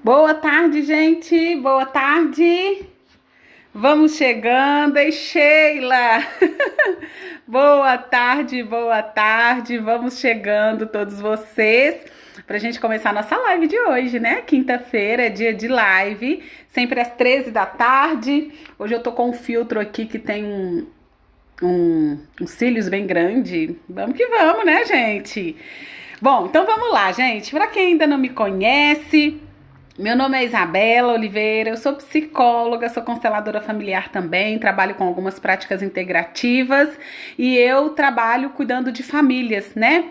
Boa tarde, gente. Boa tarde. Vamos chegando, hein, Sheila? Boa tarde, boa tarde. Vamos chegando todos vocês para a gente começar a nossa live de hoje, né? Quinta-feira é dia de live, sempre às 13 da tarde. Hoje eu tô com um filtro aqui que tem uns cílios bem grande. Vamos que vamos, né, gente? Bom, então vamos lá, gente. Para quem ainda não me conhece, meu nome é Isabela Oliveira, eu sou psicóloga, sou consteladora familiar também, trabalho com algumas práticas integrativas e eu trabalho cuidando de famílias, né?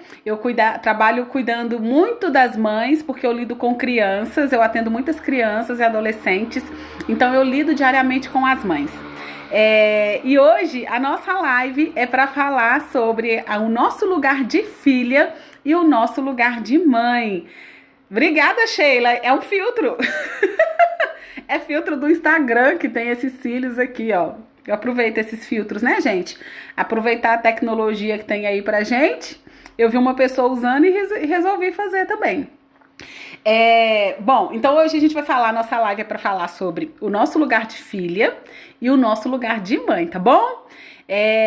Trabalho cuidando muito das mães, porque eu lido com crianças, eu atendo muitas crianças e adolescentes, então eu lido diariamente com as mães. E hoje a nossa live é para falar sobre o nosso lugar de filha e o nosso lugar de mãe. Obrigada, Sheila. É um filtro. É filtro do Instagram que tem esses cílios aqui, ó. Eu aproveito esses filtros, né, gente? Aproveitar a tecnologia que tem aí pra gente. Eu vi uma pessoa usando e resolvi fazer também. Bom, então hoje a gente vai falar, nossa live é para falar sobre o nosso lugar de filha e o nosso lugar de mãe, tá bom?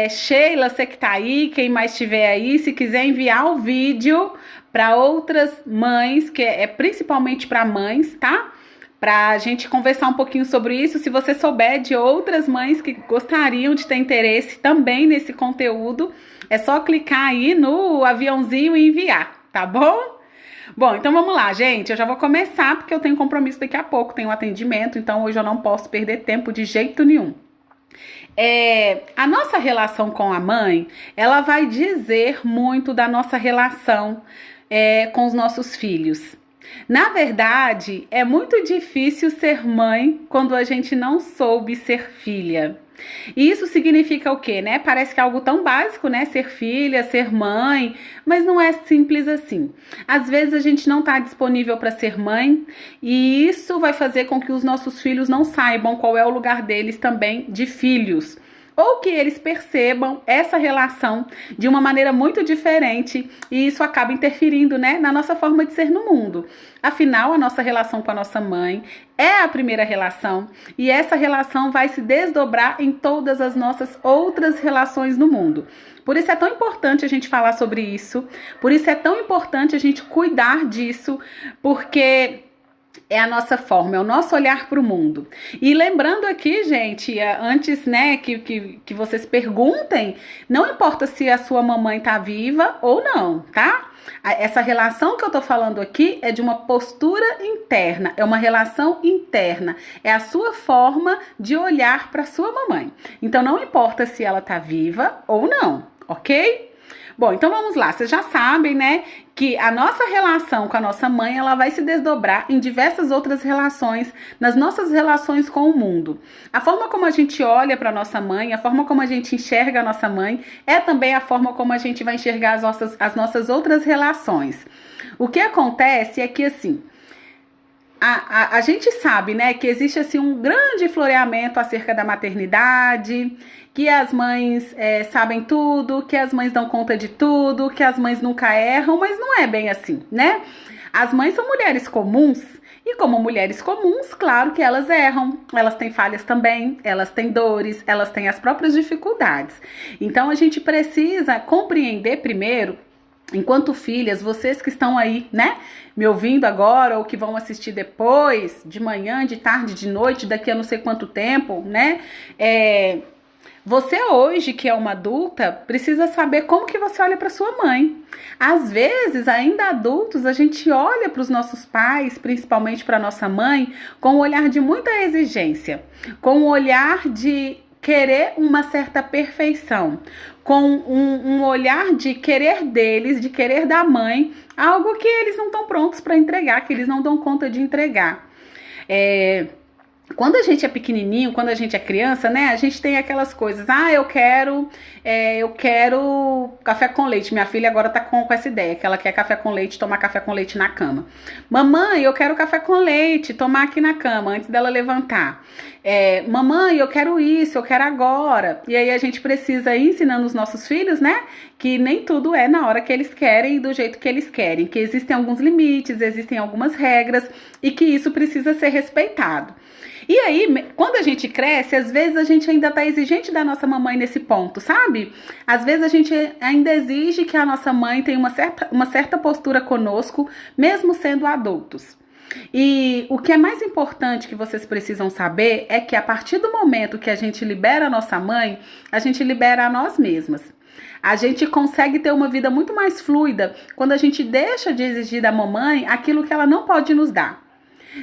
Sheila, você que tá aí, quem mais estiver aí, se quiser enviar o vídeo para outras mães, que é principalmente para mães, tá? Pra gente conversar um pouquinho sobre isso. Se você souber de outras mães que gostariam de ter interesse também nesse conteúdo, é só clicar aí no aviãozinho e enviar, tá bom? Bom, então vamos lá, gente. Eu já vou começar porque eu tenho compromisso daqui a pouco, tenho um atendimento, então hoje eu não posso perder tempo de jeito nenhum. A nossa relação com a mãe, ela vai dizer muito da nossa relação com os nossos filhos. Na verdade, é muito difícil ser mãe quando a gente não soube ser filha. E isso significa o quê, né? Parece que é algo tão básico, né? Ser filha, ser mãe, mas não é simples assim. Às vezes a gente não está disponível para ser mãe e isso vai fazer com que os nossos filhos não saibam qual é o lugar deles também de filhos. Ou que eles percebam essa relação de uma maneira muito diferente e isso acaba interferindo, né, na nossa forma de ser no mundo. Afinal, a nossa relação com a nossa mãe é a primeira relação e essa relação vai se desdobrar em todas as nossas outras relações no mundo. Por isso é tão importante a gente falar sobre isso, por isso é tão importante a gente cuidar disso, porque é a nossa forma, é o nosso olhar para o mundo. E lembrando aqui, gente, antes, né, que vocês perguntem, não importa se a sua mamãe tá viva ou não, tá? Essa relação que eu tô falando aqui é de uma postura interna, é uma relação interna, é a sua forma de olhar para sua mamãe. Então não importa se ela tá viva ou não, ok? Bom, então vamos lá, vocês já sabem, né, que a nossa relação com a nossa mãe, ela vai se desdobrar em diversas outras relações, nas nossas relações com o mundo. A forma como a gente olha para a nossa mãe, a forma como a gente enxerga a nossa mãe, é também a forma como a gente vai enxergar as nossas outras relações. O que acontece é que, assim, a gente sabe, né, que existe assim um grande floreamento acerca da maternidade, que as mães sabem tudo, que as mães dão conta de tudo, que as mães nunca erram, mas não é bem assim, né? As mães são mulheres comuns e como mulheres comuns, claro que elas erram, elas têm falhas também, elas têm dores, elas têm as próprias dificuldades. Então a gente precisa compreender primeiro, enquanto filhas, vocês que estão aí, né, me ouvindo agora ou que vão assistir depois, de manhã, de tarde, de noite, daqui a não sei quanto tempo, né, você hoje, que é uma adulta, precisa saber como que você olha para sua mãe. Às vezes, ainda adultos, a gente olha para os nossos pais, principalmente para nossa mãe, com um olhar de muita exigência, com um olhar de querer uma certa perfeição, com um olhar de querer deles, de querer da mãe, algo que eles não estão prontos para entregar, que eles não dão conta de entregar. Quando a gente é pequenininho, quando a gente é criança, né, a gente tem aquelas coisas, eu quero café com leite. Minha filha agora tá com essa ideia, que ela quer café com leite, tomar café com leite na cama. Mamãe, eu quero café com leite, tomar aqui na cama, antes dela levantar. Mamãe, eu quero isso, eu quero agora. E aí a gente precisa ir ensinando os nossos filhos, né? Que nem tudo é na hora que eles querem e do jeito que eles querem. Que existem alguns limites, existem algumas regras e que isso precisa ser respeitado. E aí, quando a gente cresce, às vezes a gente ainda tá exigente da nossa mamãe nesse ponto, sabe? Às vezes a gente ainda exige que a nossa mãe tenha uma certa postura conosco, mesmo sendo adultos. E o que é mais importante que vocês precisam saber é que a partir do momento que a gente libera a nossa mãe, a gente libera a nós mesmas. A gente consegue ter uma vida muito mais fluida quando a gente deixa de exigir da mamãe aquilo que ela não pode nos dar.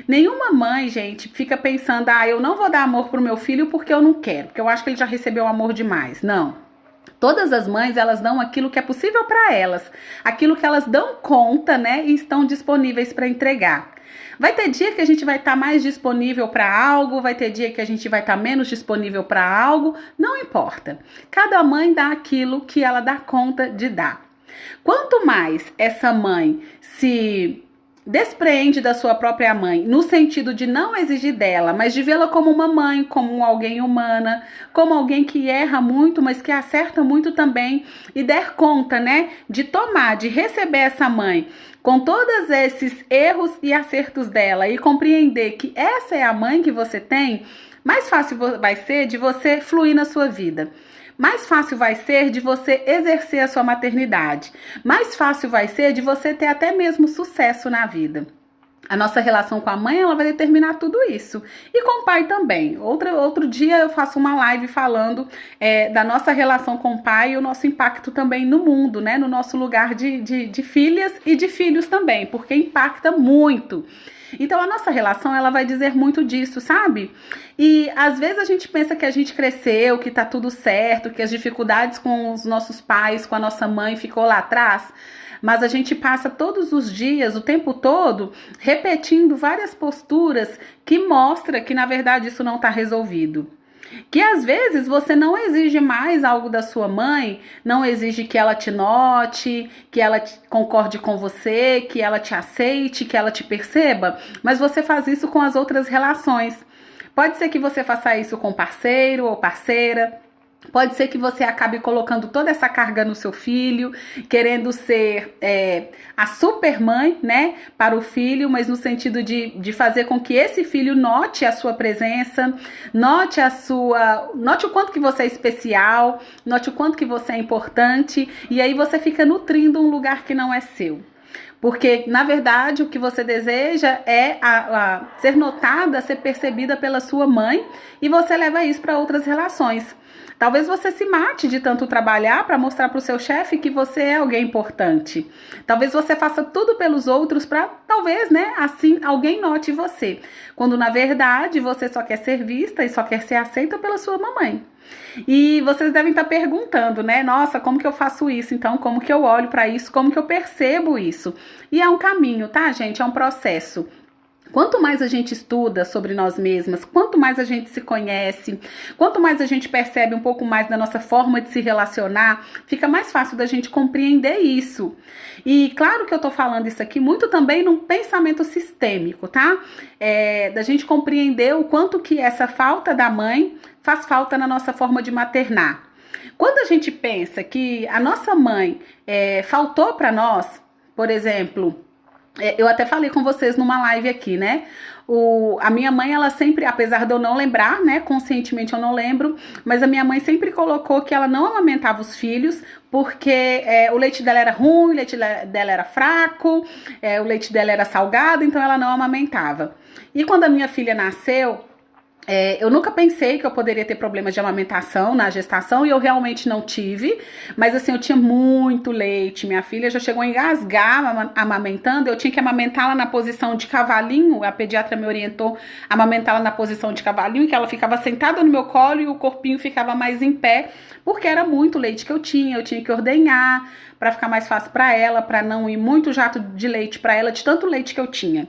Nenhuma mãe, gente, fica pensando, eu não vou dar amor pro meu filho porque eu não quero, porque eu acho que ele já recebeu amor demais. Não. Todas as mães, elas dão aquilo que é possível para elas, aquilo que elas dão conta, né, e estão disponíveis para entregar. Vai ter dia que a gente vai estar mais disponível para algo, vai ter dia que a gente vai estar menos disponível para algo, não importa. Cada mãe dá aquilo que ela dá conta de dar. Quanto mais essa mãe se despreende da sua própria mãe, no sentido de não exigir dela, mas de vê-la como uma mãe, como alguém humana, como alguém que erra muito, mas que acerta muito também, e der conta, né, de tomar, de receber essa mãe com todos esses erros e acertos dela e compreender que essa é a mãe que você tem, mais fácil vai ser de você fluir na sua vida. Mais fácil vai ser de você exercer a sua maternidade. Mais fácil vai ser de você ter até mesmo sucesso na vida. A nossa relação com a mãe, ela vai determinar tudo isso. E com o pai também. Outro dia eu faço uma live falando da nossa relação com o pai e o nosso impacto também no mundo, né? No nosso lugar de filhas e de filhos também, porque impacta muito. Então a nossa relação, ela vai dizer muito disso, sabe? E às vezes a gente pensa que a gente cresceu, que tá tudo certo, que as dificuldades com os nossos pais, com a nossa mãe ficou lá atrás, mas a gente passa todos os dias, o tempo todo, repetindo várias posturas que mostra que na verdade isso não tá resolvido. Que às vezes você não exige mais algo da sua mãe, não exige que ela te note, que ela concorde com você, que ela te aceite, que ela te perceba, mas você faz isso com as outras relações. Pode ser que você faça isso com parceiro ou parceira. Pode ser que você acabe colocando toda essa carga no seu filho, querendo ser a super mãe, né, para o filho, mas no sentido de fazer com que esse filho note a sua presença, note o quanto que você é especial, note o quanto que você é importante, e aí você fica nutrindo um lugar que não é seu. Porque, na verdade, o que você deseja é ser notada, ser percebida pela sua mãe, e você leva isso para outras relações. Talvez você se mate de tanto trabalhar para mostrar para o seu chefe que você é alguém importante. Talvez você faça tudo pelos outros para, talvez, né, assim alguém note você. Quando, na verdade, você só quer ser vista e só quer ser aceita pela sua mamãe. E vocês devem estar perguntando, né? Nossa, como que eu faço isso? Então, como que eu olho para isso? Como que eu percebo isso? E é um caminho, tá, gente? É um processo. Quanto mais a gente estuda sobre nós mesmas, quanto mais a gente se conhece, quanto mais a gente percebe um pouco mais da nossa forma de se relacionar, fica mais fácil da gente compreender isso. E claro que eu tô falando isso aqui muito também num pensamento sistêmico, tá? Da gente compreender o quanto que essa falta da mãe faz falta na nossa forma de maternar. Quando a gente pensa que a nossa mãe faltou para nós, por exemplo... eu até falei com vocês numa live aqui, né? A minha mãe, ela sempre, apesar de eu não lembrar, né? Conscientemente eu não lembro, mas a minha mãe sempre colocou que ela não amamentava os filhos porque o leite dela era ruim, o leite dela era fraco, o leite dela era salgado, então ela não amamentava. E quando a minha filha nasceu, eu nunca pensei que eu poderia ter problemas de amamentação na gestação, e eu realmente não tive, mas assim, eu tinha muito leite, minha filha já chegou a engasgar amamentando, eu tinha que amamentá-la na posição de cavalinho, a pediatra me orientou a amamentá-la na posição de cavalinho, que ela ficava sentada no meu colo e o corpinho ficava mais em pé, porque era muito leite que eu tinha que ordenhar, para ficar mais fácil para ela, para não ir muito jato de leite para ela, de tanto leite que eu tinha.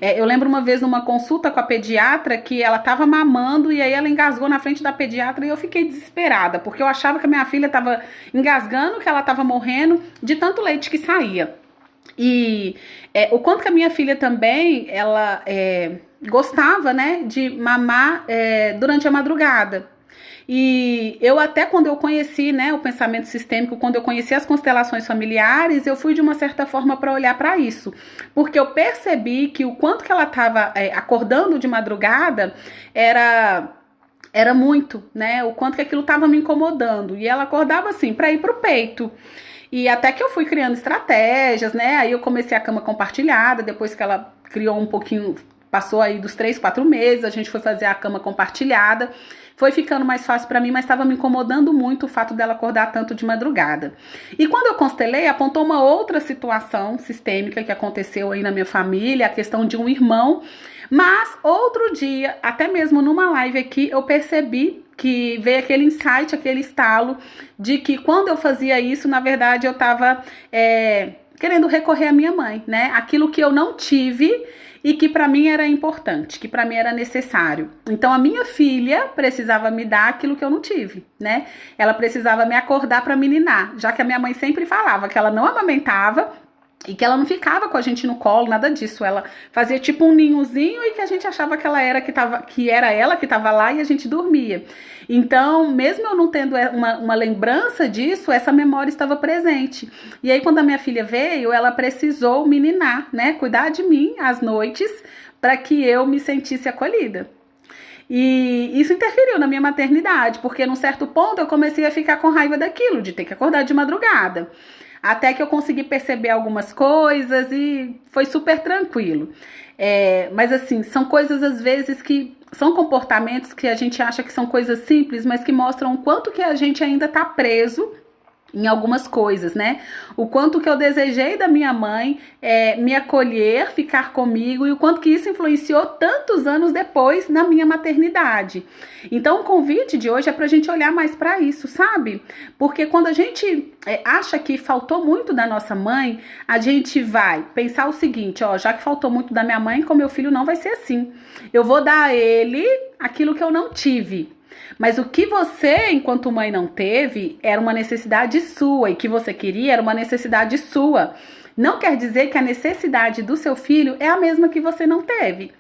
Eu lembro uma vez numa consulta com a pediatra que ela estava mamando e aí ela engasgou na frente da pediatra e eu fiquei desesperada, porque eu achava que a minha filha estava engasgando, que ela estava morrendo de tanto leite que saía. E o quanto que a minha filha também, ela gostava, né, de mamar durante a madrugada. E eu até quando eu conheci, né, o pensamento sistêmico, quando eu conheci as constelações familiares, eu fui de uma certa forma para olhar para isso, porque eu percebi que o quanto que ela estava acordando de madrugada era muito, né, o quanto que aquilo estava me incomodando, e ela acordava assim para ir pro peito. E até que eu fui criando estratégias, né? Aí eu comecei a cama compartilhada, depois que ela criou um pouquinho, passou aí dos 3, 4 meses, a gente foi fazer a cama compartilhada. Foi ficando mais fácil para mim, mas estava me incomodando muito o fato dela acordar tanto de madrugada. E quando eu constelei, apontou uma outra situação sistêmica que aconteceu aí na minha família, a questão de um irmão. Mas outro dia, até mesmo numa live aqui, eu percebi que veio aquele insight, aquele estalo de que quando eu fazia isso, na verdade, eu estava querendo recorrer à minha mãe, né? Aquilo que eu não tive e que para mim era importante, que para mim era necessário. Então a minha filha precisava me dar aquilo que eu não tive, né? Ela precisava me acordar para me ninar, já que a minha mãe sempre falava que ela não amamentava e que ela não ficava com a gente no colo, nada disso. Ela fazia tipo um ninhozinho e que a gente achava que ela era que era ela que estava lá e a gente dormia. Então, mesmo eu não tendo uma lembrança disso, essa memória estava presente. E aí, quando a minha filha veio, ela precisou me ninar, né? Cuidar de mim às noites para que eu me sentisse acolhida. E isso interferiu na minha maternidade, porque num certo ponto eu comecei a ficar com raiva daquilo, de ter que acordar de madrugada. Até que eu consegui perceber algumas coisas e foi super tranquilo. Mas assim, são coisas às vezes que são comportamentos que a gente acha que são coisas simples, mas que mostram o quanto que a gente ainda tá preso em algumas coisas, né? O quanto que eu desejei da minha mãe me acolher, ficar comigo, e o quanto que isso influenciou tantos anos depois na minha maternidade. Então o convite de hoje é pra gente olhar mais pra isso, sabe? Porque quando a gente acha que faltou muito da nossa mãe, a gente vai pensar o seguinte, ó, já que faltou muito da minha mãe, com meu filho não vai ser assim. Eu vou dar a ele aquilo que eu não tive. Mas o que você, enquanto mãe, não teve, era uma necessidade sua, e que você queria era uma necessidade sua. Não quer dizer que a necessidade do seu filho é a mesma que você não teve.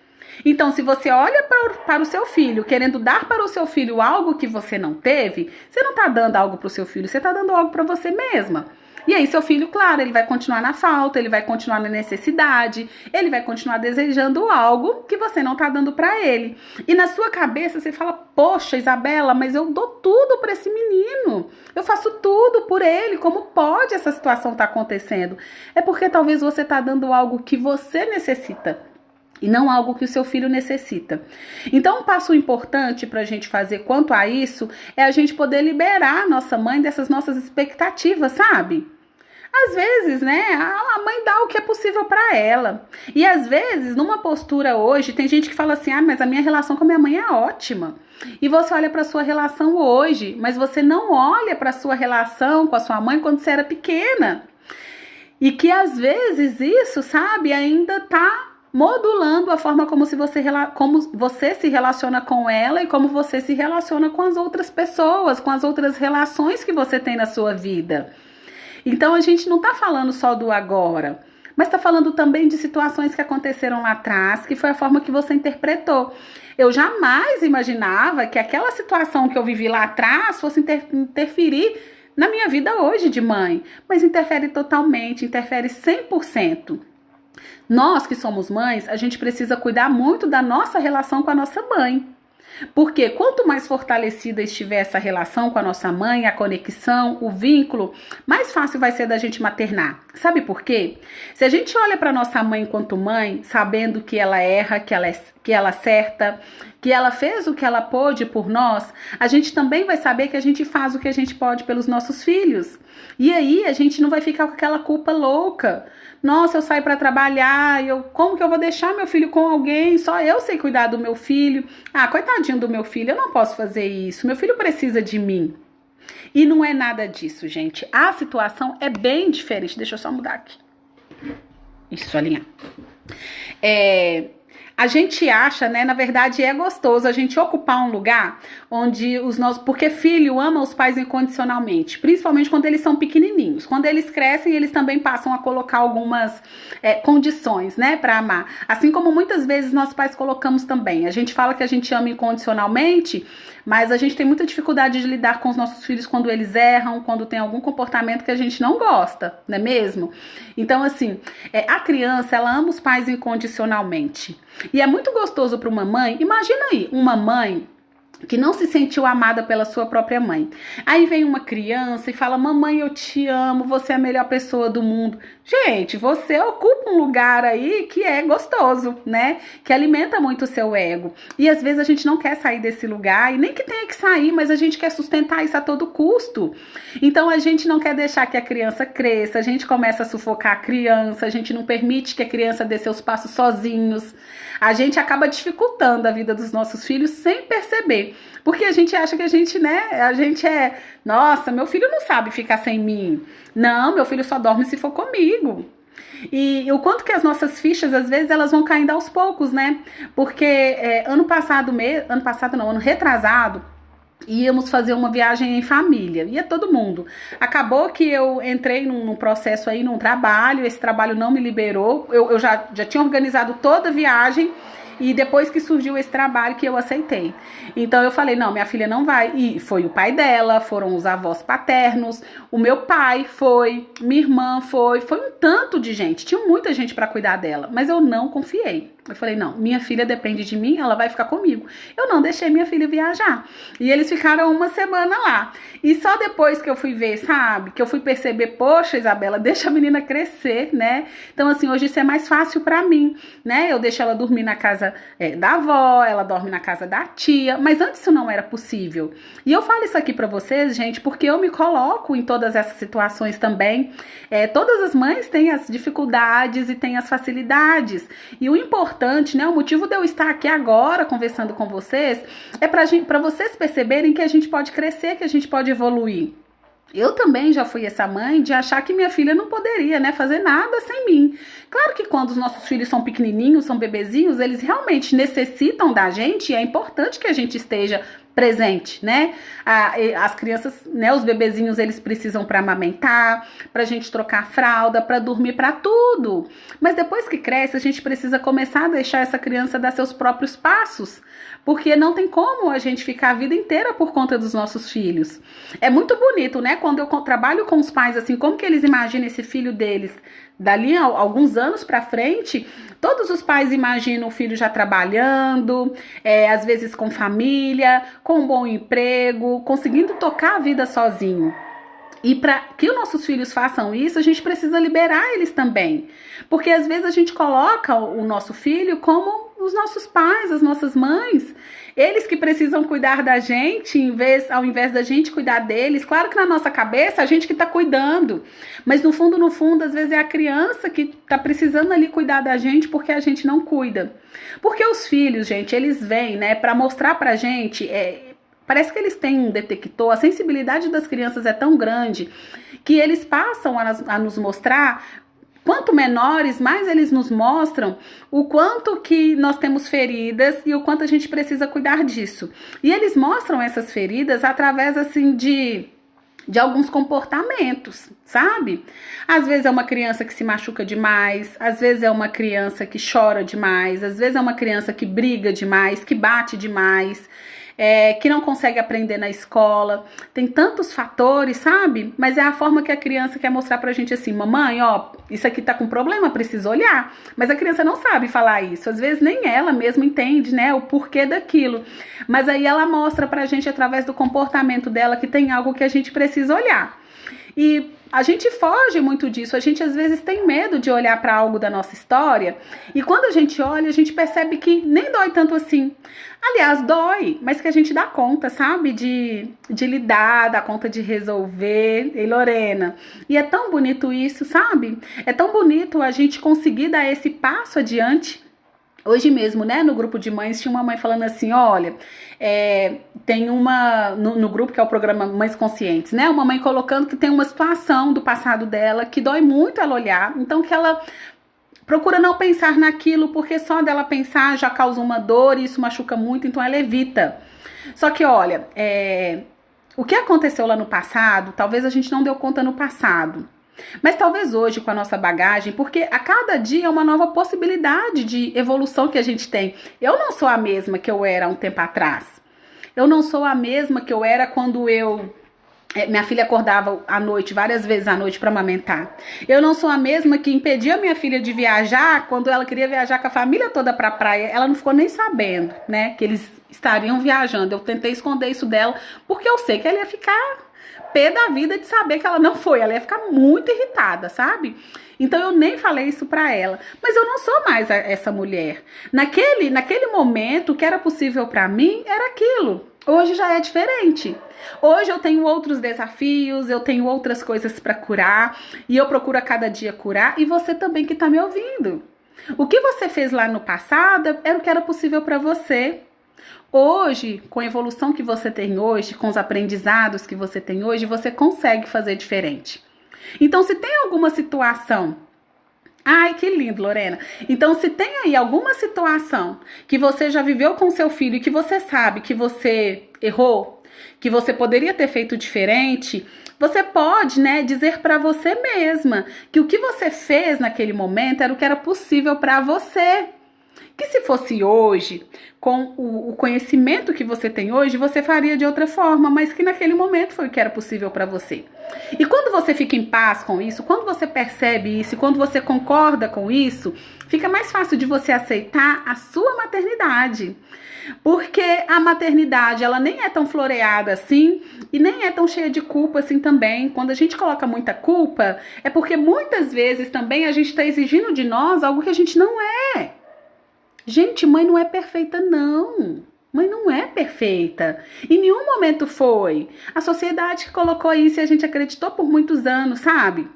Então, se você olha para o seu filho, querendo dar para o seu filho algo que você não teve, você não está dando algo para o seu filho, você está dando algo para você mesma. E aí seu filho, claro, ele vai continuar na falta, ele vai continuar na necessidade, ele vai continuar desejando algo que você não tá dando pra ele. E na sua cabeça você fala, poxa, Isabela, mas eu dou tudo pra esse menino, eu faço tudo por ele, como pode essa situação tá acontecendo? É porque talvez você tá dando algo que você necessita e não algo que o seu filho necessita. Então, um passo importante para a gente fazer quanto a isso é a gente poder liberar a nossa mãe dessas nossas expectativas, sabe? Às vezes, né, a mãe dá o que é possível para ela. E às vezes, numa postura hoje, tem gente que fala assim, mas a minha relação com a minha mãe é ótima. E você olha para sua relação hoje, mas você não olha para sua relação com a sua mãe quando você era pequena. E que às vezes isso, sabe, ainda tá modulando a forma como você se relaciona com ela e como você se relaciona com as outras pessoas, com as outras relações que você tem na sua vida. Então a gente não tá falando só do agora, mas tá falando também de situações que aconteceram lá atrás, que foi a forma que você interpretou. Eu jamais imaginava que aquela situação que eu vivi lá atrás fosse interferir na minha vida hoje de mãe, mas interfere totalmente, interfere 100%. Nós que somos mães, a gente precisa cuidar muito da nossa relação com a nossa mãe. Porque quanto mais fortalecida estiver essa relação com a nossa mãe, a conexão, o vínculo, mais fácil vai ser da gente maternar. Sabe por quê? Se a gente olha para nossa mãe enquanto mãe, sabendo que ela erra, que ela acerta, que ela fez o que ela pôde por nós, a gente também vai saber que a gente faz o que a gente pode pelos nossos filhos. E aí a gente não vai ficar com aquela culpa louca. Nossa, eu saio para trabalhar, como que eu vou deixar meu filho com alguém? Só eu sei cuidar do meu filho. Ah, coitadinho do meu filho, eu não posso fazer isso. Meu filho precisa de mim. E não é nada disso, gente. A situação é bem diferente. Deixa eu só mudar aqui. Isso, alinhar. a gente acha, né, na verdade é gostoso a gente ocupar um lugar onde os nossos, porque filho ama os pais incondicionalmente, principalmente quando eles são pequenininhos. Quando eles crescem, eles também passam a colocar algumas condições, né, para amar. Assim como muitas vezes nós pais colocamos também. A gente fala que a gente ama incondicionalmente, mas a gente tem muita dificuldade de lidar com os nossos filhos quando eles erram, quando tem algum comportamento que a gente não gosta, não é mesmo? Então, assim, a criança, ela ama os pais incondicionalmente. E é muito gostoso para uma mãe. Imagina aí, uma mãe que não se sentiu amada pela sua própria mãe. Aí vem uma criança e fala: mamãe, eu te amo, você é a melhor pessoa do mundo. Gente, você ocupa um lugar aí que é gostoso, né? Que alimenta muito o seu ego. E às vezes a gente não quer sair desse lugar, e nem que tenha que sair, mas a gente quer sustentar isso a todo custo. Então a gente não quer deixar que a criança cresça, a gente começa a sufocar a criança, a gente não permite que a criança dê seus passos sozinhos. A gente acaba dificultando a vida dos nossos filhos sem perceber. Porque a gente acha que a gente, né, nossa, meu filho não sabe ficar sem mim. Não, meu filho só dorme se for comigo. E o quanto que as nossas fichas, às vezes, elas vão caindo aos poucos, né? Porque ano retrasado, íamos fazer uma viagem em família, ia todo mundo. Acabou que eu entrei num processo aí, num trabalho, esse trabalho não me liberou, eu já tinha organizado toda a viagem, e depois que surgiu esse trabalho que eu aceitei. Então eu falei, não, minha filha não vai. E foi o pai dela, foram os avós paternos, o meu pai foi, minha irmã foi um tanto de gente, tinha muita gente para cuidar dela, mas eu não confiei. Eu falei, não, minha filha depende de mim, ela vai ficar comigo. Eu não deixei minha filha viajar. E eles ficaram uma semana lá. E só depois que eu fui ver, sabe, que eu fui perceber, poxa, Isabela, deixa a menina crescer, né? Então, assim, hoje isso é mais fácil pra mim, né? Eu deixo ela dormir na casa da avó, ela dorme na casa da tia, mas antes isso não era possível. E eu falo isso aqui pra vocês, gente, porque eu me coloco em todas essas situações também. Todas as mães têm as dificuldades e têm as facilidades. E o importante, né, o motivo de eu estar aqui agora conversando com vocês é para vocês perceberem que a gente pode crescer, que a gente pode evoluir. Eu também já fui essa mãe de achar que minha filha não poderia, né, fazer nada sem mim. Claro que quando os nossos filhos são pequenininhos, são bebezinhos, eles realmente necessitam da gente e é importante que a gente esteja presente, né? As crianças, né, os bebezinhos, eles precisam para amamentar, pra gente trocar fralda, para dormir, para tudo. Mas depois que cresce, a gente precisa começar a deixar essa criança dar seus próprios passos, porque não tem como a gente ficar a vida inteira por conta dos nossos filhos. É muito bonito, né? Quando eu trabalho com os pais, assim, como que eles imaginam esse filho deles dali a alguns anos para frente. Todos os pais imaginam o filho já trabalhando, às vezes com família, com um bom emprego, conseguindo tocar a vida sozinho. E para que os nossos filhos façam isso, a gente precisa liberar eles também. Porque às vezes a gente coloca o nosso filho como os nossos pais, as nossas mães. Eles que precisam cuidar da gente, ao invés da gente cuidar deles. Claro que na nossa cabeça a gente que está cuidando. Mas no fundo, às vezes é a criança que está precisando ali cuidar da gente porque a gente não cuida. Porque os filhos, gente, eles vêm, né, para mostrar pra gente... Parece que eles têm um detector, a sensibilidade das crianças é tão grande que eles passam a nos mostrar, quanto menores, mais eles nos mostram o quanto que nós temos feridas e o quanto a gente precisa cuidar disso. E eles mostram essas feridas através, assim, de alguns comportamentos, sabe? Às vezes é uma criança que se machuca demais, às vezes é uma criança que chora demais, às vezes é uma criança que briga demais, que bate demais, que não consegue aprender na escola. Tem tantos fatores, sabe? Mas é a forma que a criança quer mostrar pra gente assim: mamãe, ó, isso aqui tá com problema, precisa olhar. Mas a criança não sabe falar isso. Às vezes nem ela mesma entende, né, o porquê daquilo. Mas aí ela mostra pra gente através do comportamento dela que tem algo que a gente precisa olhar. E a gente foge muito disso, a gente às vezes tem medo de olhar para algo da nossa história, e quando a gente olha, a gente percebe que nem dói tanto assim. Aliás, dói, mas que a gente dá conta, sabe? De lidar, dá conta de resolver. Ei, Lorena, e é tão bonito isso, sabe? É tão bonito a gente conseguir dar esse passo adiante. Hoje mesmo, né, no grupo de mães, tinha uma mãe falando assim: olha, tem uma, no grupo que é o programa Mães Conscientes, né, uma mãe colocando que tem uma situação do passado dela que dói muito ela olhar, então que ela procura não pensar naquilo, porque só dela pensar já causa uma dor e isso machuca muito, então ela evita. Só que olha, o que aconteceu lá no passado, talvez a gente não deu conta no passado. Mas talvez hoje, com a nossa bagagem, porque a cada dia é uma nova possibilidade de evolução que a gente tem. Eu não sou a mesma que eu era há um tempo atrás. Eu não sou a mesma que eu era quando minha filha acordava à noite, várias vezes à noite para amamentar. Eu não sou a mesma que impedia minha filha de viajar quando ela queria viajar com a família toda para a praia. Ela não ficou nem sabendo, né, que eles estariam viajando. Eu tentei esconder isso dela, porque eu sei que ela ia ficar pé da vida de saber que ela não foi. Ela ia ficar muito irritada, sabe? Então eu nem falei isso pra ela. Mas eu não sou mais essa mulher. Naquele momento, o que era possível pra mim era aquilo. Hoje já é diferente. Hoje eu tenho outros desafios, eu tenho outras coisas pra curar. E eu procuro a cada dia curar. E você também que tá me ouvindo. O que você fez lá no passado era o que era possível pra você. Hoje, com a evolução que você tem hoje, com os aprendizados que você tem hoje, você consegue fazer diferente. Então, se tem alguma situação... Ai, que lindo, Lorena. Então, se tem aí alguma situação que você já viveu com seu filho e que você sabe que você errou, que você poderia ter feito diferente, você pode, né, dizer para você mesma que o que você fez naquele momento era o que era possível para você. Que se fosse hoje, com o conhecimento que você tem hoje, você faria de outra forma, mas que naquele momento foi o que era possível para você. E quando você fica em paz com isso, quando você percebe isso, quando você concorda com isso, fica mais fácil de você aceitar a sua maternidade. Porque a maternidade, ela nem é tão floreada assim e nem é tão cheia de culpa assim também. Quando a gente coloca muita culpa, é porque muitas vezes também a gente está exigindo de nós algo que a gente não é. Gente, mãe não é perfeita, não. Mãe não é perfeita. Em nenhum momento foi. A sociedade que colocou isso e a gente acreditou por muitos anos, sabe?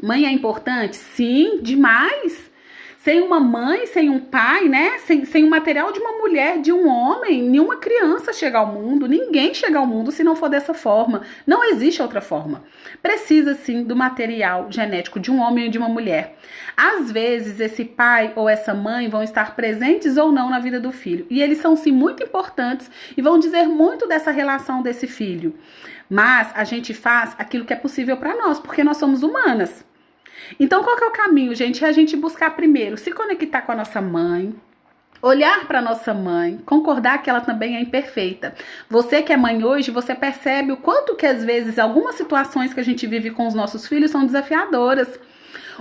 Mãe é importante? Sim, demais. Sem uma mãe, sem um pai, né? Sem o material de uma mulher, de um homem, nenhuma criança chega ao mundo, ninguém chega ao mundo se não for dessa forma. Não existe outra forma. Precisa, sim, do material genético de um homem e de uma mulher. Às vezes, esse pai ou essa mãe vão estar presentes ou não na vida do filho. E eles são, sim, muito importantes e vão dizer muito dessa relação desse filho. Mas a gente faz aquilo que é possível para nós, porque nós somos humanas. Então, qual que é o caminho, gente? É a gente buscar primeiro se conectar com a nossa mãe, olhar para nossa mãe, concordar que ela também é imperfeita. Você que é mãe hoje, você percebe o quanto que às vezes algumas situações que a gente vive com os nossos filhos são desafiadoras.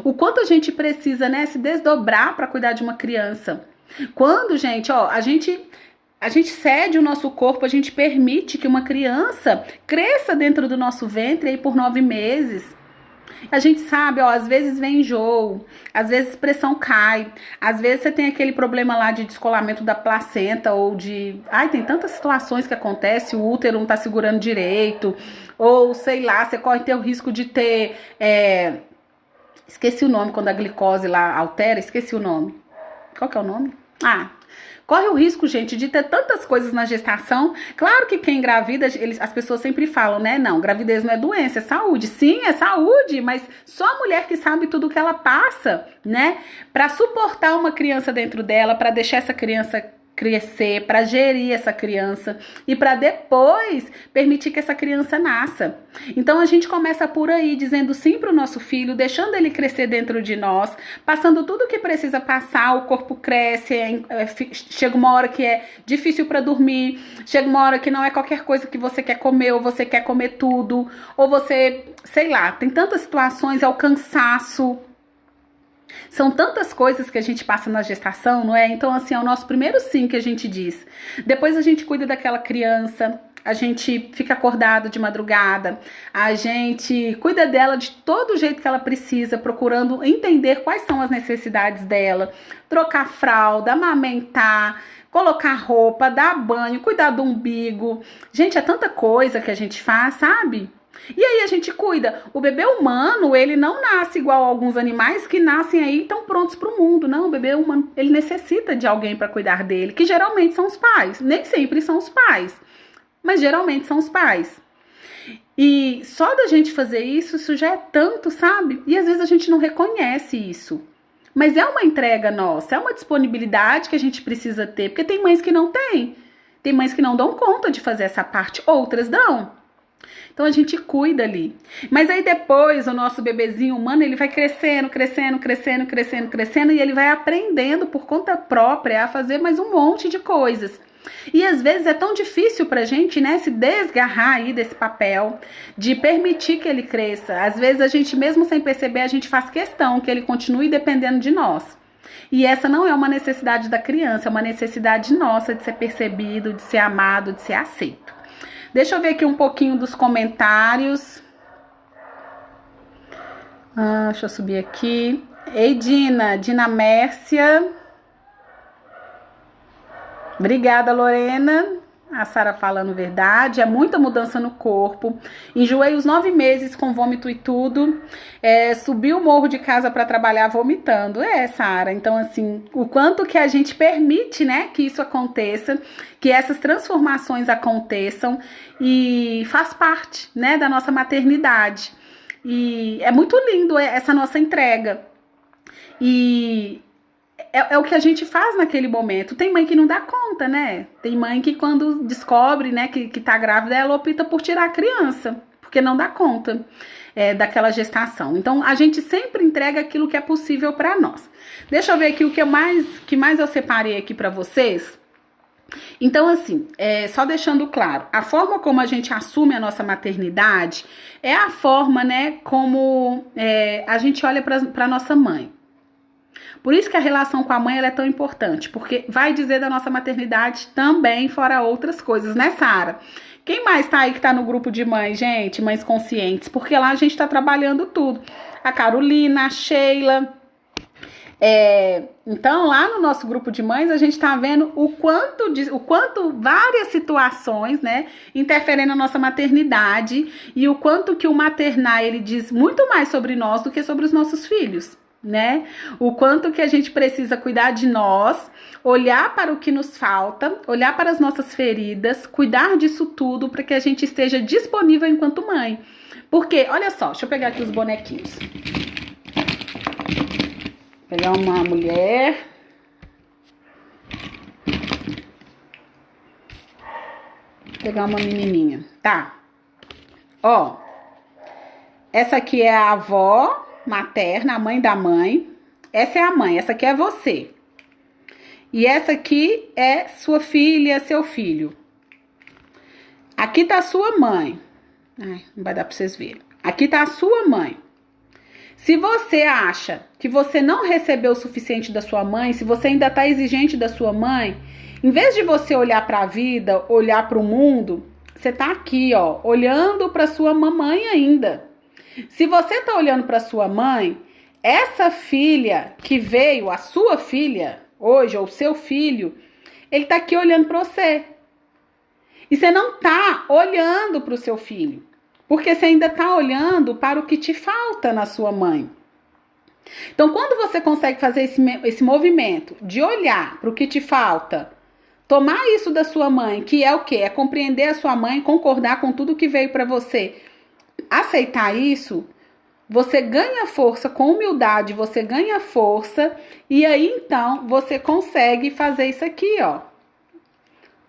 O quanto a gente precisa, né, se desdobrar para cuidar de uma criança. Quando, gente, a gente cede o nosso corpo, a gente permite que uma criança cresça dentro do nosso ventre aí por 9 meses. A gente sabe, às vezes vem enjoo, às vezes pressão cai, às vezes você tem aquele problema lá de descolamento da placenta ou de... tem tantas situações que acontecem, o útero não tá segurando direito, ou sei lá, você corre ter o risco de ter... Esqueci o nome quando a glicose lá altera, esqueci o nome. Qual que é o nome? Corre o risco, gente, de ter tantas coisas na gestação. Claro que quem engravida, as pessoas sempre falam, né? Não, gravidez não é doença, é saúde. Sim, é saúde, mas só a mulher que sabe tudo o que ela passa, né? Para suportar uma criança dentro dela, para deixar essa criança crescer, para gerir essa criança e para depois permitir que essa criança nasça. Então a gente começa por aí dizendo sim para o nosso filho, deixando ele crescer dentro de nós, passando tudo o que precisa passar, o corpo cresce, chega uma hora que é difícil para dormir, chega uma hora que não é qualquer coisa que você quer comer, ou você quer comer tudo, ou você, sei lá, tem tantas situações, é o cansaço. São tantas coisas que a gente passa na gestação, não é? Então, assim, é o nosso primeiro sim que a gente diz. Depois a gente cuida daquela criança, a gente fica acordado de madrugada, a gente cuida dela de todo jeito que ela precisa, procurando entender quais são as necessidades dela, trocar fralda, amamentar, colocar roupa, dar banho, cuidar do umbigo. Gente, é tanta coisa que a gente faz, sabe? E aí a gente cuida. O bebê humano, ele não nasce igual a alguns animais que nascem aí e estão prontos para o mundo. Não, o bebê humano, ele necessita de alguém para cuidar dele, que geralmente são os pais. Nem sempre são os pais, mas geralmente são os pais. E só da gente fazer isso, isso já é tanto, sabe? E às vezes a gente não reconhece isso. Mas é uma entrega nossa, é uma disponibilidade que a gente precisa ter, porque tem mães que não têm. Tem mães que não dão conta de fazer essa parte, outras dão. Então a gente cuida ali. Mas aí depois o nosso bebezinho humano, ele vai crescendo, crescendo, crescendo, crescendo, crescendo, e ele vai aprendendo por conta própria a fazer mais um monte de coisas. E às vezes é tão difícil pra gente, né, se desgarrar aí desse papel, de permitir que ele cresça. Às vezes a gente, mesmo sem perceber, a gente faz questão que ele continue dependendo de nós. E essa não é uma necessidade da criança, é uma necessidade nossa de ser percebido, de ser amado, de ser aceito. Deixa eu ver aqui um pouquinho dos comentários. Deixa eu subir aqui. Ei, Dina Mércia. Obrigada, Lorena. A Sara falando verdade. É muita mudança no corpo. Enjoei os 9 meses com vômito e tudo. Subi o morro de casa para trabalhar vomitando. Sara. Então, assim, o quanto que a gente permite, né, que isso aconteça, que essas transformações aconteçam, e faz parte, né, da nossa maternidade. E é muito lindo essa nossa entrega. E é o que a gente faz naquele momento. Tem mãe que não dá conta, né? Tem mãe que quando descobre, né, que tá grávida, ela opta por tirar a criança, porque não dá conta daquela gestação. Então, a gente sempre entrega aquilo que é possível para nós. Deixa eu ver aqui o que mais eu separei aqui para vocês. Então, assim, só deixando claro, a forma como a gente assume a nossa maternidade é a forma, né, como a gente olha para nossa mãe. Por isso que a relação com a mãe ela é tão importante, porque vai dizer da nossa maternidade também, fora outras coisas, né, Sara? Quem mais tá aí que tá no grupo de mães, gente? Mães conscientes, porque lá a gente tá trabalhando tudo. A Carolina, a Sheila. Então, lá no nosso grupo de mães, a gente tá vendo o quanto várias situações, né, interferem na nossa maternidade, e o quanto que o maternar, ele diz muito mais sobre nós do que sobre os nossos filhos, né? O quanto que a gente precisa cuidar de nós, olhar para o que nos falta, olhar para as nossas feridas, cuidar disso tudo para que a gente esteja disponível enquanto mãe. Porque, olha só, deixa eu pegar aqui os bonequinhos. Pegar uma mulher. Pegar uma menininha. Tá. Ó. Essa aqui é a avó materna, a mãe da mãe. Essa é a mãe, essa aqui é você. E essa aqui é sua filha, seu filho. Aqui tá a sua mãe. Ai, não vai dar pra vocês verem. Aqui tá a sua mãe. Se você acha que você não recebeu o suficiente da sua mãe, se você ainda tá exigente da sua mãe, em vez de você olhar pra vida, olhar pro mundo, você tá aqui, ó, olhando pra sua mamãe ainda. Se você tá olhando para sua mãe, essa filha que veio, a sua filha, hoje, ou seu filho, ele tá aqui olhando para você. E você não tá olhando para o seu filho, porque você ainda tá olhando para o que te falta na sua mãe. Então, quando você consegue fazer esse movimento de olhar para o que te falta, tomar isso da sua mãe, que é o quê? É compreender a sua mãe, concordar com tudo que veio para você, aceitar isso, você ganha força com humildade, você ganha força, e aí então você consegue fazer isso aqui, ó.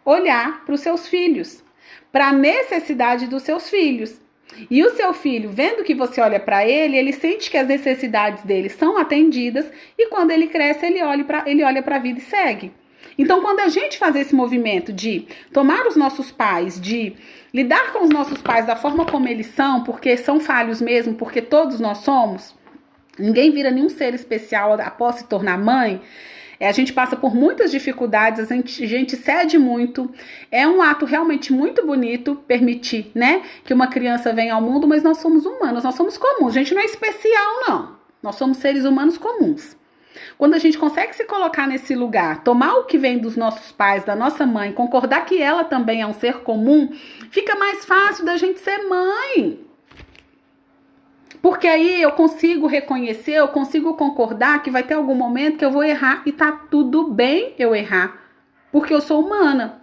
Olhar para os seus filhos, para a necessidade dos seus filhos. E o seu filho, vendo que você olha para ele, ele sente que as necessidades dele são atendidas, e quando ele cresce, ele olha para a vida e segue. Então, quando a gente faz esse movimento de tomar os nossos pais, de lidar com os nossos pais da forma como eles são, porque são falhos mesmo, porque todos nós somos, ninguém vira nenhum ser especial após se tornar mãe, a gente passa por muitas dificuldades, a gente cede muito, é um ato realmente muito bonito permitir, né, que uma criança venha ao mundo, mas nós somos humanos, nós somos comuns, a gente não é especial não, nós somos seres humanos comuns. Quando a gente consegue se colocar nesse lugar, tomar o que vem dos nossos pais, da nossa mãe, concordar que ela também é um ser comum, fica mais fácil da gente ser mãe. Porque aí eu consigo reconhecer, eu consigo concordar que vai ter algum momento que eu vou errar e tá tudo bem eu errar, porque eu sou humana.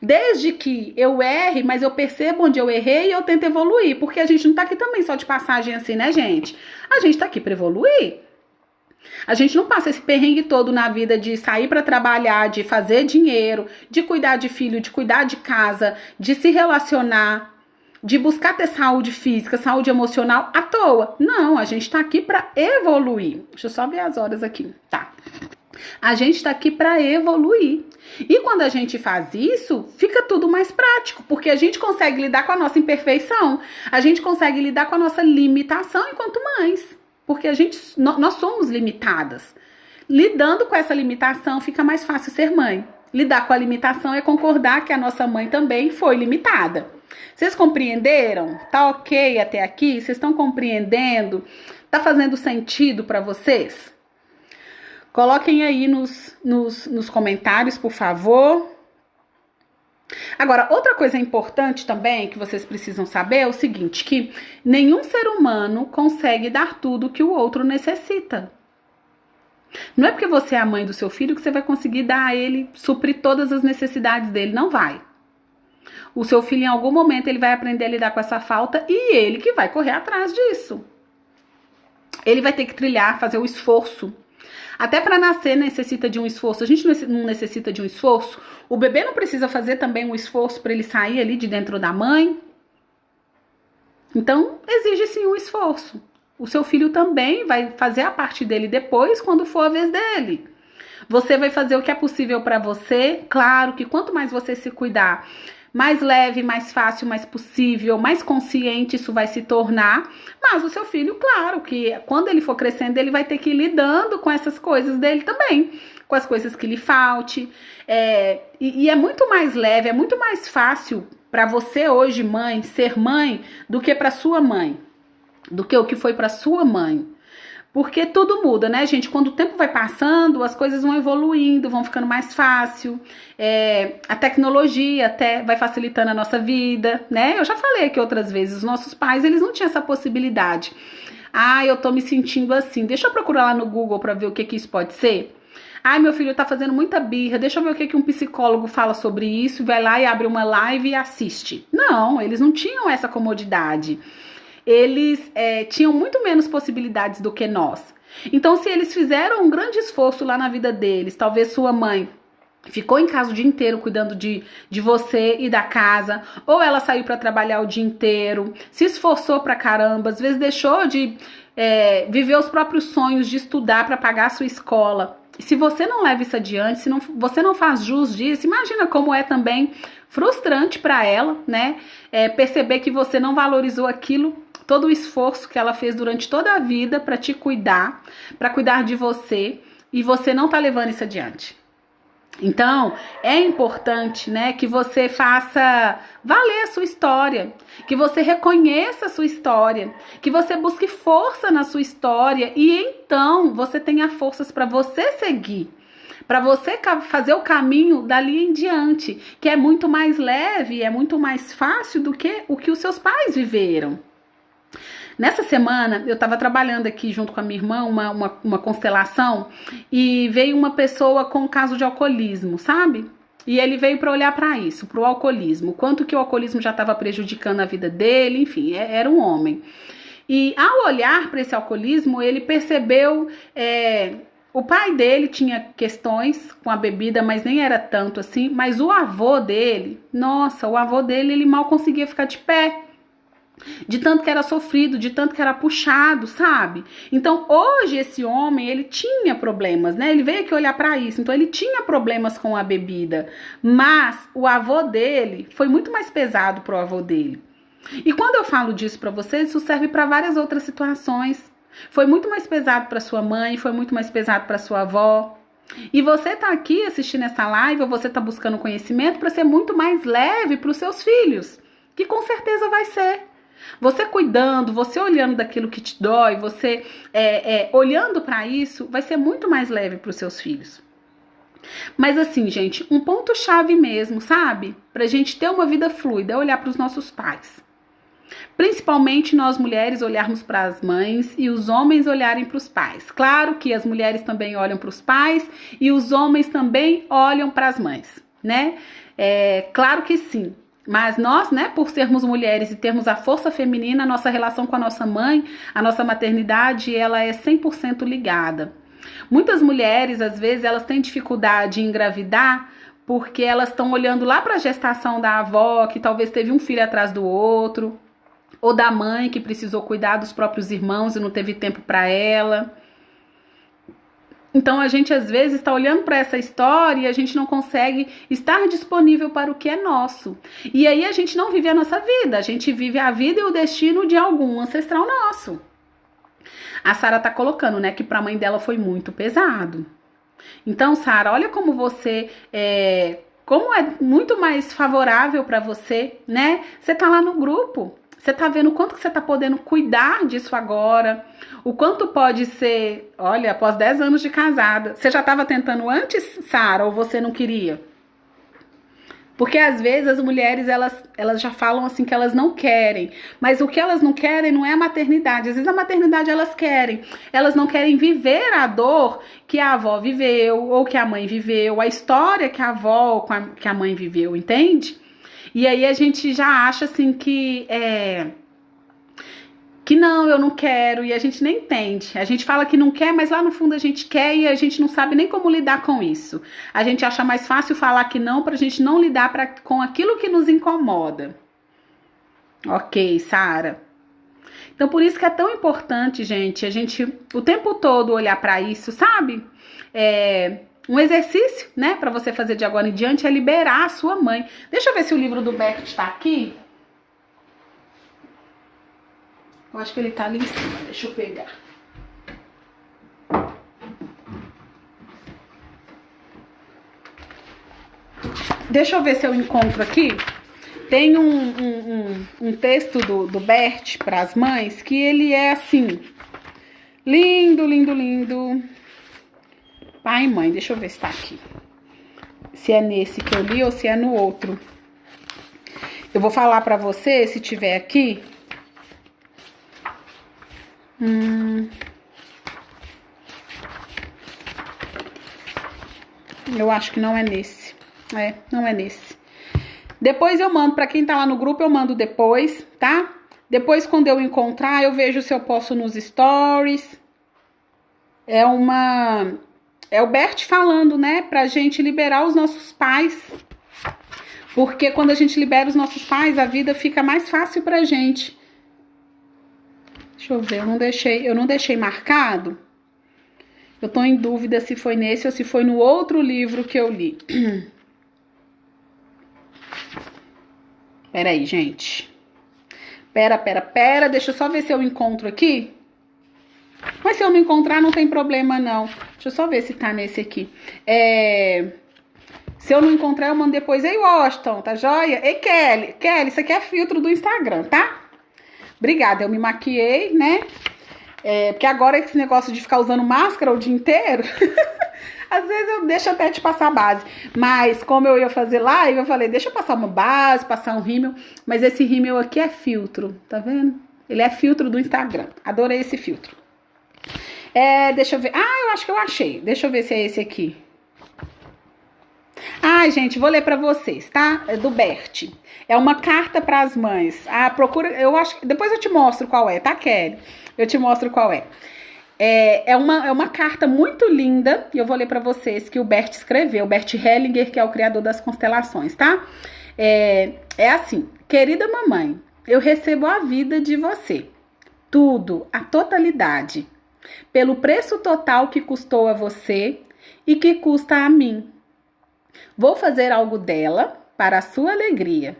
Desde que eu erre, mas eu percebo onde eu errei e eu tento evoluir, porque a gente não tá aqui também só de passagem assim, né, gente? A gente tá aqui para evoluir. A gente não passa esse perrengue todo na vida de sair para trabalhar, de fazer dinheiro, de cuidar de filho, de cuidar de casa, de se relacionar, de buscar ter saúde física, saúde emocional à toa. Não, a gente tá aqui para evoluir. Deixa eu só ver as horas aqui. Tá. A gente tá aqui para evoluir. E quando a gente faz isso, fica tudo mais prático, porque a gente consegue lidar com a nossa imperfeição, a gente consegue lidar com a nossa limitação enquanto mães. Porque nós somos limitadas. Lidando com essa limitação, fica mais fácil ser mãe. Lidar com a limitação é concordar que a nossa mãe também foi limitada. Vocês compreenderam? Tá ok até aqui? Vocês estão compreendendo? Tá fazendo sentido para vocês? Coloquem aí nos comentários, por favor. Agora, outra coisa importante também que vocês precisam saber é o seguinte, que nenhum ser humano consegue dar tudo que o outro necessita. Não é porque você é a mãe do seu filho que você vai conseguir dar a ele, suprir todas as necessidades dele, não vai. O seu filho, em algum momento, ele vai aprender a lidar com essa falta e ele que vai correr atrás disso. Ele vai ter que trilhar, fazer o esforço. Até para nascer necessita de um esforço. A gente não necessita de um esforço. O bebê não precisa fazer também um esforço para ele sair ali de dentro da mãe. Então, exige sim um esforço. O seu filho também vai fazer a parte dele depois, quando for a vez dele. Você vai fazer o que é possível para você. Claro que quanto mais você se cuidar, mais leve, mais fácil, mais possível, mais consciente isso vai se tornar. Mas o seu filho, claro, que quando ele for crescendo, ele vai ter que ir lidando com essas coisas dele também. Com as coisas que lhe falte. E é muito mais leve, é muito mais fácil para você hoje, mãe, ser mãe, do que para sua mãe. Do que o que foi para sua mãe. Porque tudo muda, né, gente? Quando o tempo vai passando, as coisas vão evoluindo, vão ficando mais fácil. A tecnologia até vai facilitando a nossa vida, né? Eu já falei aqui outras vezes, os nossos pais, eles não tinham essa possibilidade. Ah, eu tô me sentindo assim. Deixa eu procurar lá no Google pra ver o que isso pode ser. Ai, meu filho tá fazendo muita birra, deixa eu ver o que um psicólogo fala sobre isso. Vai lá e abre uma live e assiste. Não, eles não tinham essa comodidade. Eles tinham muito menos possibilidades do que nós. Então, se eles fizeram um grande esforço lá na vida deles, talvez sua mãe ficou em casa o dia inteiro cuidando de você e da casa, ou ela saiu para trabalhar o dia inteiro, se esforçou pra caramba, às vezes deixou de viver os próprios sonhos de estudar para pagar a sua escola. Se você não leva isso adiante, se você não faz jus disso, imagina como é também frustrante para ela, né? Perceber que você não valorizou aquilo, todo o esforço que ela fez durante toda a vida para te cuidar, para cuidar de você, e você não tá levando isso adiante. Então, é importante, né, que você faça valer a sua história, que você reconheça a sua história, que você busque força na sua história e então você tenha forças para você seguir, para você fazer o caminho dali em diante, que é muito mais leve, é muito mais fácil do que o que os seus pais viveram. Nessa semana, eu estava trabalhando aqui junto com a minha irmã, uma constelação, e veio uma pessoa com um caso de alcoolismo, sabe? E ele veio para olhar para isso, para o alcoolismo, o quanto que o alcoolismo já estava prejudicando a vida dele, enfim, era um homem. E ao olhar para esse alcoolismo, ele percebeu... o pai dele tinha questões com a bebida, mas nem era tanto assim, mas o avô dele, nossa, o avô dele, ele mal conseguia ficar de pé. De tanto que era sofrido, de tanto que era puxado, sabe? Então, hoje esse homem, ele tinha problemas, né? Ele veio aqui olhar pra isso, então ele tinha problemas com a bebida. Mas o avô dele foi muito mais pesado pro avô dele. E quando eu falo disso pra vocês, isso serve pra várias outras situações. Foi muito mais pesado pra sua mãe, foi muito mais pesado pra sua avó. E você tá aqui assistindo essa live, ou você tá buscando conhecimento pra ser muito mais leve pros seus filhos. Que com certeza vai ser. Você cuidando, você olhando daquilo que te dói, você olhando para isso, vai ser muito mais leve para os seus filhos. Mas assim, gente, um ponto-chave mesmo, sabe? Pra gente ter uma vida fluida é olhar para os nossos pais. Principalmente nós mulheres olharmos para as mães e os homens olharem para os pais. Claro que as mulheres também olham para os pais e os homens também olham para as mães, né? Claro que sim. Mas nós, né, por sermos mulheres e termos a força feminina, a nossa relação com a nossa mãe, a nossa maternidade, ela é 100% ligada. Muitas mulheres, às vezes, elas têm dificuldade em engravidar porque elas estão olhando lá para a gestação da avó, que talvez teve um filho atrás do outro, ou da mãe que precisou cuidar dos próprios irmãos e não teve tempo para ela. Então a gente às vezes está olhando para essa história e a gente não consegue estar disponível para o que é nosso. E aí a gente não vive a nossa vida, a gente vive a vida e o destino de algum ancestral nosso. A Sara tá colocando, né, que para a mãe dela foi muito pesado. Então, Sara, olha como você como é muito mais favorável para você, né? Você tá lá no grupo. Você tá vendo o quanto que você tá podendo cuidar disso agora, o quanto pode ser, olha, após 10 anos de casada. Você já estava tentando antes, Sara, ou você não queria? Porque às vezes as mulheres, elas já falam assim que elas não querem, mas o que elas não querem não é a maternidade. Às vezes a maternidade elas não querem viver a dor que a avó viveu, ou que a mãe viveu, a história que a avó, que a mãe viveu, entende? E aí a gente já acha assim que não, eu não quero, e a gente nem entende. A gente fala que não quer, mas lá no fundo a gente quer e a gente não sabe nem como lidar com isso. A gente acha mais fácil falar que não pra gente não lidar com aquilo que nos incomoda. Ok, Sara. Então por isso que é tão importante, gente, a gente o tempo todo olhar pra isso, sabe? Um exercício, né, para você fazer de agora em diante é liberar a sua mãe. Deixa eu ver se o livro do Bert está aqui. Eu acho que ele tá ali em cima. Deixa eu pegar. Deixa eu ver se eu encontro aqui. Tem um texto do Bert para as mães que ele é assim. Lindo, lindo, lindo. Pai e mãe, deixa eu ver se tá aqui. Se é nesse que eu li ou se é no outro. Eu vou falar pra você, se tiver aqui. Eu acho que não é nesse. Não é nesse. Depois eu mando, pra quem tá lá no grupo, eu mando depois, tá? Depois, quando eu encontrar, eu vejo se eu posto nos stories. É o Bert falando, né, pra gente liberar os nossos pais. Porque quando a gente libera os nossos pais, a vida fica mais fácil pra gente. Deixa eu ver, eu não deixei marcado. Eu tô em dúvida se foi nesse ou se foi no outro livro que eu li. Pera aí, gente. Pera, deixa eu só ver se eu encontro aqui. Mas se eu não encontrar, não tem problema, não. Deixa eu só ver se tá nesse aqui. Se eu não encontrar, eu mando depois. Ei, Washington, tá joia? Ei, Kelly. Kelly, isso aqui é filtro do Instagram, tá? Obrigada, eu me maquiei, né? Porque agora esse negócio de ficar usando máscara o dia inteiro... Às vezes eu deixo até de passar base. Mas como eu ia fazer live, eu falei, deixa eu passar uma base, passar um rímel. Mas esse rímel aqui é filtro, tá vendo? Ele é filtro do Instagram. Adorei esse filtro. Deixa eu ver. Eu acho que eu achei. Deixa eu ver se é esse aqui. Gente, vou ler pra vocês, tá? É do Bert. É uma carta para as mães. Procura, eu acho, depois eu te mostro qual é, tá, Kelly? Eu te mostro qual é. É uma carta muito linda, e eu vou ler pra vocês, que o Bert escreveu. O Bert Hellinger, que é o criador das constelações, tá? É assim: querida mamãe, eu recebo a vida de você. Tudo, a totalidade. Pelo preço total que custou a você e que custa a mim. Vou fazer algo dela para a sua alegria,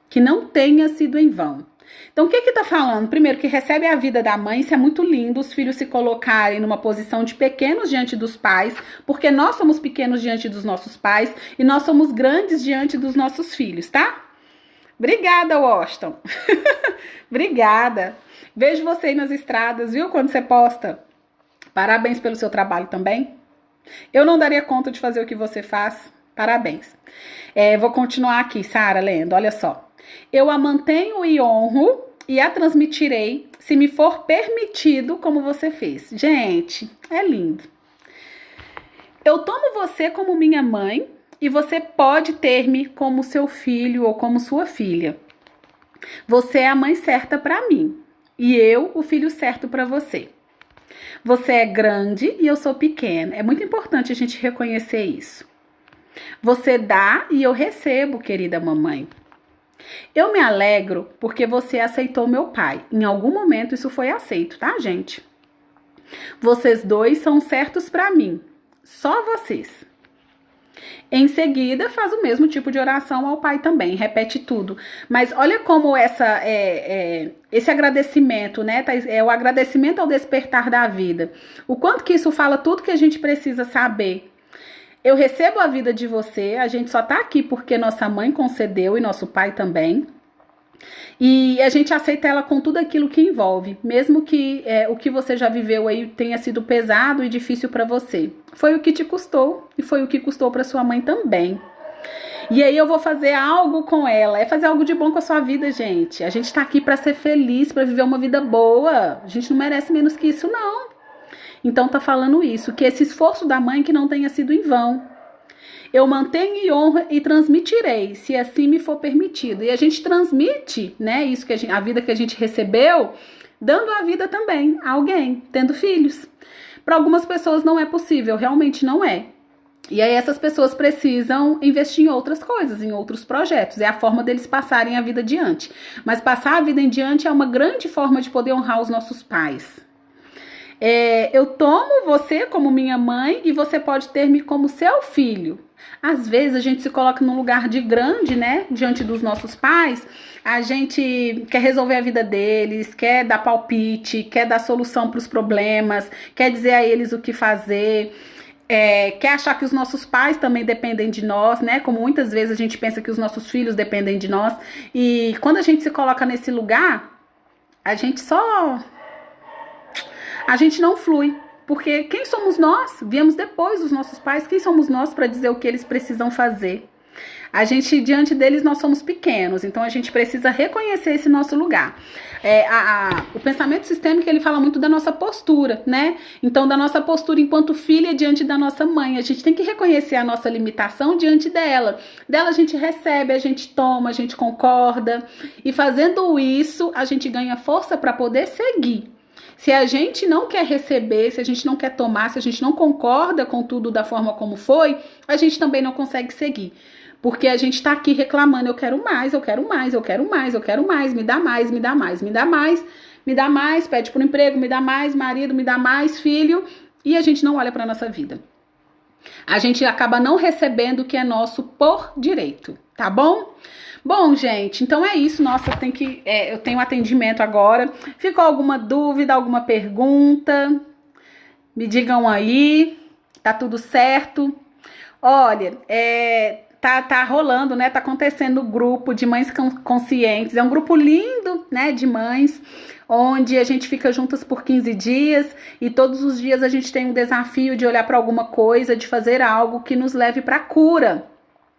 que não tenha sido em vão. Então, o que tá falando? Primeiro, que recebe a vida da mãe, isso é muito lindo, os filhos se colocarem numa posição de pequenos diante dos pais, porque nós somos pequenos diante dos nossos pais e nós somos grandes diante dos nossos filhos, tá? Obrigada, Washington. Obrigada. Vejo você aí nas estradas, viu? Quando você posta. Parabéns pelo seu trabalho também. Eu não daria conta de fazer o que você faz. Parabéns. Vou continuar aqui, Sara, lendo. Olha só. Eu a mantenho e honro e a transmitirei se me for permitido como você fez. Gente, é lindo. Eu tomo você como minha mãe e você pode ter-me como seu filho ou como sua filha. Você é a mãe certa para mim e eu o filho certo para você. Você é grande e eu sou pequena. É muito importante a gente reconhecer isso. Você dá e eu recebo, querida mamãe. Eu me alegro porque você aceitou meu pai. Em algum momento isso foi aceito, tá, gente? Vocês dois são certos pra mim. Só vocês. Em seguida, faz o mesmo tipo de oração ao pai também, repete tudo. Mas olha como esse agradecimento, né? É o agradecimento ao despertar da vida. O quanto que isso fala tudo que a gente precisa saber. Eu recebo a vida de você, a gente só tá aqui porque nossa mãe concedeu e nosso pai também. E a gente aceita ela com tudo aquilo que envolve, mesmo que o que você já viveu aí tenha sido pesado e difícil para você. Foi o que te custou e foi o que custou para sua mãe também. E aí eu vou fazer algo com ela, é fazer algo de bom com a sua vida, gente. A gente tá aqui para ser feliz, para viver uma vida boa. A gente não merece menos que isso, não. Então tá falando isso, que esse esforço da mãe que não tenha sido em vão. Eu mantenho e honro e transmitirei, se assim me for permitido. E a gente transmite, né, isso que a vida que a gente recebeu, dando a vida também a alguém, tendo filhos. Para algumas pessoas não é possível, realmente não é. E aí essas pessoas precisam investir em outras coisas, em outros projetos. É a forma deles passarem a vida adiante. Mas passar a vida em diante é uma grande forma de poder honrar os nossos pais. Eu tomo você como minha mãe e você pode ter-me como seu filho. Às vezes a gente se coloca num lugar de grande, né, diante dos nossos pais. A gente quer resolver a vida deles, quer dar palpite, quer dar solução para os problemas, quer dizer a eles o que fazer. Quer achar que os nossos pais também dependem de nós, né? Como muitas vezes a gente pensa que os nossos filhos dependem de nós. E quando a gente se coloca nesse lugar, a gente não flui, porque quem somos nós? Viemos depois dos nossos pais, quem somos nós para dizer o que eles precisam fazer? A gente, diante deles, nós somos pequenos, então a gente precisa reconhecer esse nosso lugar. O pensamento sistêmico, ele fala muito da nossa postura, né? Então, da nossa postura enquanto filha diante da nossa mãe. A gente tem que reconhecer a nossa limitação diante dela. Dela a gente recebe, a gente toma, a gente concorda. E fazendo isso, a gente ganha força para poder seguir. Se a gente não quer receber, se a gente não quer tomar, se a gente não concorda com tudo da forma como foi, a gente também não consegue seguir. Porque a gente tá aqui reclamando, eu quero mais, eu quero mais, eu quero mais, eu quero mais, me dá mais, me dá mais, me dá mais, me dá mais, pede por emprego, me dá mais, marido, me dá mais, filho, e a gente não olha pra nossa vida. A gente acaba não recebendo o que é nosso por direito, tá bom? Bom, gente, então é isso. Nossa, eu tenho atendimento agora. Ficou alguma dúvida, alguma pergunta? Me digam aí. Tá tudo certo? Olha, tá rolando, né? Tá acontecendo o grupo de mães conscientes. É um grupo lindo, né, de mães, onde a gente fica juntas por 15 dias e todos os dias a gente tem um desafio de olhar para alguma coisa, de fazer algo que nos leve para a cura.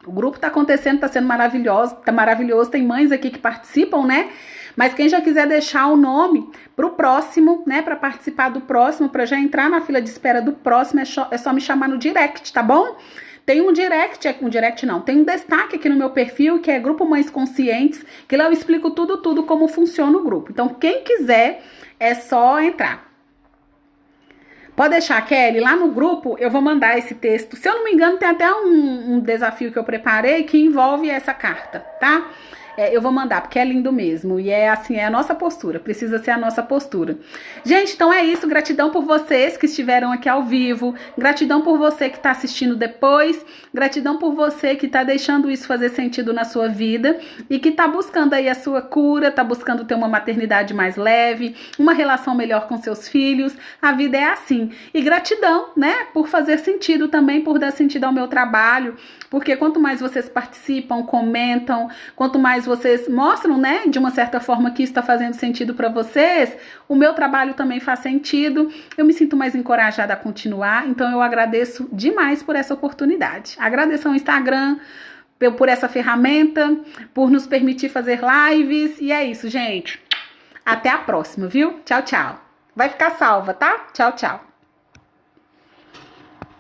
O grupo tá acontecendo, tá sendo maravilhoso, tá maravilhoso. Tem mães aqui que participam, né? Mas quem já quiser deixar o nome pro próximo, né? Para participar do próximo, para já entrar na fila de espera do próximo, é só me chamar no direct, tá bom? Tem tem um destaque aqui no meu perfil, que é Grupo Mães Conscientes, que lá eu explico tudo como funciona o grupo. Então, quem quiser, é só entrar. Pode deixar, Kelly, lá no grupo eu vou mandar esse texto. Se eu não me engano, tem até um desafio que eu preparei que envolve essa carta, tá? Eu vou mandar, porque é lindo mesmo. E é assim, é a nossa postura, precisa ser a nossa postura. Gente, então é isso. Gratidão por vocês que estiveram aqui ao vivo. Gratidão por você que está assistindo depois. Gratidão por você que está deixando isso fazer sentido na sua vida e que está buscando aí a sua cura, está buscando ter uma maternidade mais leve, uma relação melhor com seus filhos. A vida é assim. E gratidão, né, por fazer sentido também, por dar sentido ao meu trabalho, porque quanto mais vocês participam, comentam, quanto mais vocês mostram, né, de uma certa forma que isso está fazendo sentido para vocês, o meu trabalho também faz sentido, eu me sinto mais encorajada a continuar, então eu agradeço demais por essa oportunidade. Agradeço ao Instagram por essa ferramenta, por nos permitir fazer lives, e é isso, gente. Até a próxima, viu? Tchau, tchau. Vai ficar salva, tá? Tchau, tchau.